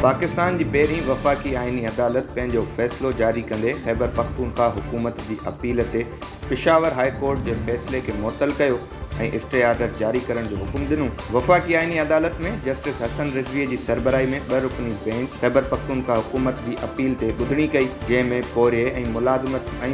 पाकिस्तान की पहिरीं वफ़ाक़ी आइनी अदालत पंहिंजो फ़ैसिलो जारी कंदे ख़ैबर पख्तूनख्वा हुकूमत की अपील ते पेशावर हाई कोर्ट के फ़ैसिले के मुअत्तल कयो ऐं स्टे ऑर्डर जारी करण जो हुकुम ॾिनो। वफ़ाक़ी आइनी अदालत में जस्टिस हसन रिज़वी की सरबराही में 2 रुकनी बेंच ख़ैबर पख्तूनख्वा हुकूमत की अपील ते ॿुधणी कई, जंहिंमें पोरे ऐं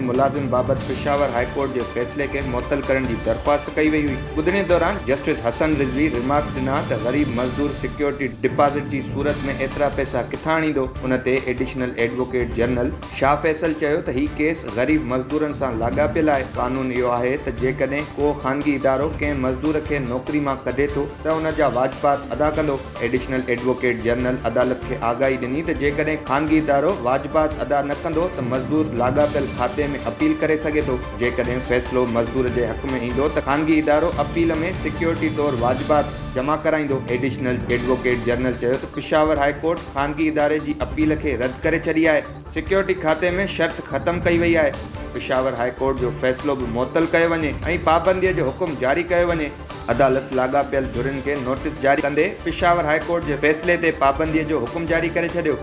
मुलाज़िम बाबत पेशावर हाई कोर्ट के फ़ैसिले के मुअत्तल करण की दरख्वास्त कई वई हुई। ॿुधणी दौरान जस्टिस हसन रिज़वी रिमार्क ॾिना त ग़रीब मज़दूर सिक्योरिटी डिपॉज़िट की सूरत में एतिरा पैसा किथां आणींदो। उन ते additional advocate general Shah Faisal चयो त हीउ केस ग़रीब मज़दूरनि सां लाॻापियल आहे। कानून इहो आहे त जेकॾहिं को ख़ानगी इदारो कंहिं मज़दूर खे नौकरी मां कढे थो त उन जा वाजिबात अदा कंदो। एडिशनल एडवोकेट जनरल अदालत खे आगाही ॾिनी त जेकॾहिं ख़ानगी इदारो वाजिबात अदा न कंदो त मज़दूर लाॻापियल खाते में अपील करे सघे थो। जेकॾहिं फ़ैसिलो मज़दूर जे हक़ में ईंदो त ख़ानगी इदारो अपील में सिक्योरिटी तौरु वाजिबात जमा कराईंदो। एडिशनल एडवोकेट जनरल चयो त पेशावर हाई कोर्ट ख़ानगी इदारे जी अपील खे रद्द करे छॾी आहे। सिक्योरिटी खाते में शर्त ख़त्म कई वई आहे। पेशावर हाई कोर्ट जो फ़ैसिलो भी मुअत्तल कयो वञे ऐं पाबंदीअ जो हुकुम जारी कयो वञे। अदालत लाॻापियल धुरियुनि खे नोटिस जारी कंदे पेशावर हाई कोर्ट जे फ़ैसिले ते पाबंदीअ जो हुकुम जारी करे छॾियो।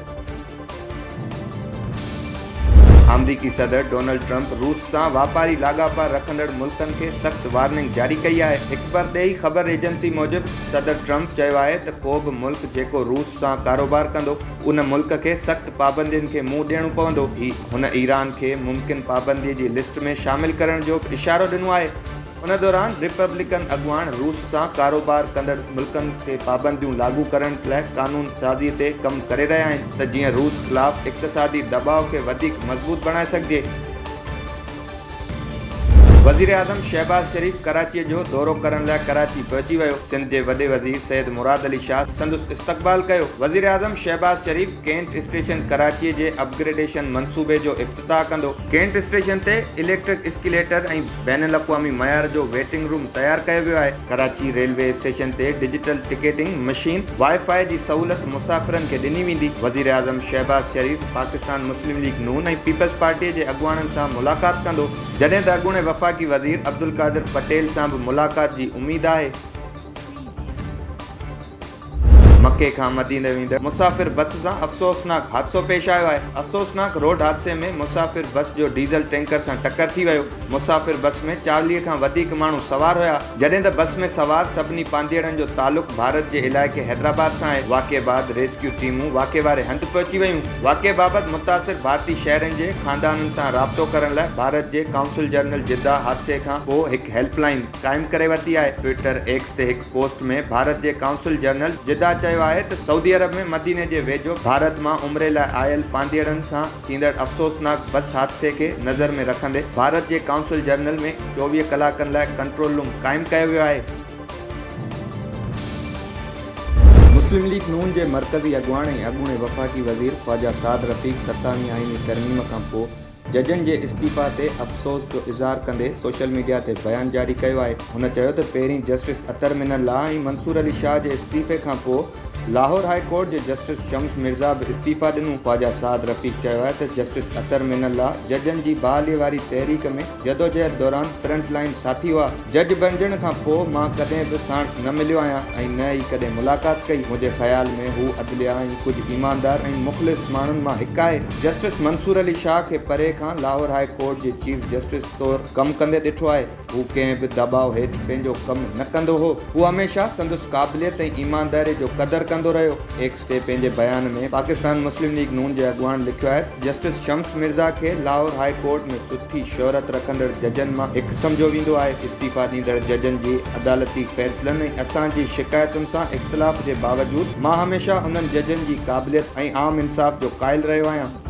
अमरीकी सदर डोनाल्ड ट्रंप रूस से वापारी लाॻापा रखंदड़ मुल्कनि खे सख़्त वार्निंग जारी कई है। एक परदेही ख़बर एजेंसी मूजिब सदर ट्रंप चयो है त को भी मुल्क जेको रूस से कारोबार कंदो उन मुल्क के सख़्त पाबंदियुनि खे मुंहुं ॾियणो पवंदो। हुन ईरान के मुमकिन पाबंदी की लिस्ट में शामिल करण जो इशारो ॾिनो आहे। उन दौरान रिपब्लिकन अगुवान रूस से कारोबार कंदड़ मुल्कनि के पाबंदियों लागू करण लाइ कानून साज़ी ते कम करे रहिया आहिनि त जीअं रूस खिलाफ़ इक़्तिसादी दबाव के वधीक मज़बूत बणाए सघिजे। वज़ीर आज़म शहबाज शरीफ कराची जो दौरो करण लाइ कराची पहुची वियो। सिंध के वॾे वज़ीर सैयद मुराद अली शाह संदुस इस्तक़बाल कयो। वज़ीर आज़म शहबाज शरीफ केंट स्टेशन कराची के अपग्रेडेशन मंसूबे जो इफ्तिताह कंदो। केंट स्टेशन ते इलेक्ट्रिक एस्केलेटर ऐं बैनुल अक़वामी मयार जो वेटिंग रूम तैयार कयो वियो आहे। कराची रेलवे स्टेशन ते डिजिटल टिकेटिंग मशीन वाईफाई की सहूलत मुसाफ़िरनि खे ॾिनी वेंदी। वज़ीर आज़म शहबाज शरीफ पाकिस्तान मुस्लिम लीग नून ऐं पीपल्स पार्टी के अगुवाननि सां मुलाक़ात कंदो, जॾहिं त अॻूणे वफ़ाक़ी वज़ीर अब्दुल कादिर पटेल सां भी मुलाक़ात की उम्मीद है। मक्के खां मदीने वेंदड़ मुसाफ़िर बस से अफ़सोसनाक हादसो पेश आयो है। अफ़सोसनाक रोड हादसे में मुसाफ़िर बस जो डीज़ल टैंकर से टक्कर थी वियो। मुसाफ़िर बस में 40 खां वधीक माण्हू सवार हुआ, जॾहिं त बस में सवार सभिनी पांधेड़नि जो ताल्लुक भारत के इलाइक़े हैदराबाद से है। वाक़े बाद रेस्क्यू टीमूं वाक़े वारे हंधि पहुची वयूं। वाक़े बाबत मुतासिर भारतीय शहरनि के खानदाननि से राब्तो करण लाइ भारत के काउंसिल जनरल जिद्दा हादसे खां पोइ एक हेल्पलाइन कायम करे वरिती है। ट्विटर एक्स ते एक पोस्ट में भारत के काउंसिल जनरल जिद्दा है तो सऊदी अरब में मदीने के वेझो भारत में उम्रे लाइ आयल पांधेड़नि सां थींदड़ अफ़सोसनाक बस हादसे के नज़र में रखंदे भारत के काउंसिल जनरल में 24 कलाकनि लाइ कंट्रोल रूम कायम कयो वियो आहे। मुस्लिम लीग नून के मरकज़ी अगुवान ऐं अॻूणे वफ़ाक़ी वज़ीर ख्वाजा साद रफ़ीक 27वीं आइनी तरमीम खां पोइ जजन के इस्तीफ़ा ते अफ़सोस जो इज़हार कंदे सोशल मीडिया ते बयान जारी किया है। हुन चयो त पहिरीं जस्टिस अतर मिनल्लाह ऐं मंसूर अली शाह के इस्तीफ़े खां पोइ लाहौर हाई कोर्ट के जस्टिस शम्स मिर्ज़ा भी इस्तीफ़ा ॾिनो। ख्वाजा साद रफ़ीक चयो है त जस्टिस अतर मिनल्लाह जजन की बहाली वारी तहरीक में जदोजहद दौरान फ्रंट लाइन साथी हुआ। जज बणजण खां पोइ मां कदें भी सांस न मिलियो आहियां ऐं न ही कदें मुलाक़ात कई। मुझे ख्याल में हू अदलिया ऐं कुछ ईमानदार ऐं मुख़लिस माण्हुनि मां हिकु आहे। जस्टिस मंसूर अली शाह के परे खां लाहौर हाई कोर्ट के चीफ जस्टिस तौर कम कंदे ॾिठो आहे। हू कंहिं भी दबाव हेठि पंहिंजो कम न कंदो हो। हू हमेशा संदुस क़ाबिलियत ऐं ईमानदारी जो कदर कंदो रहियो। एक्स ते पंहिंजे बयान में पाकिस्तान मुस्लिम लीग नून के अगुवान लिखियो है, जस्टिस शम्स मिर्ज़ा के लाहौर हाई कोर्ट में सुठी शोहरत रखंदड़ जजन मां हिकु सम्झो वेंदो आहे। इस्तीफ़ा ॾींदड़ जजन जी अदालती फ़ैसिलनि ऐं असांजी शिकायतुनि सां इख़्तिलाफ़ के बावजूद मां हमेशा उन्हनि जजन की क़ाबिलियत ऐं आम इंसाफ़ जो क़ाइल रहियो आहियां।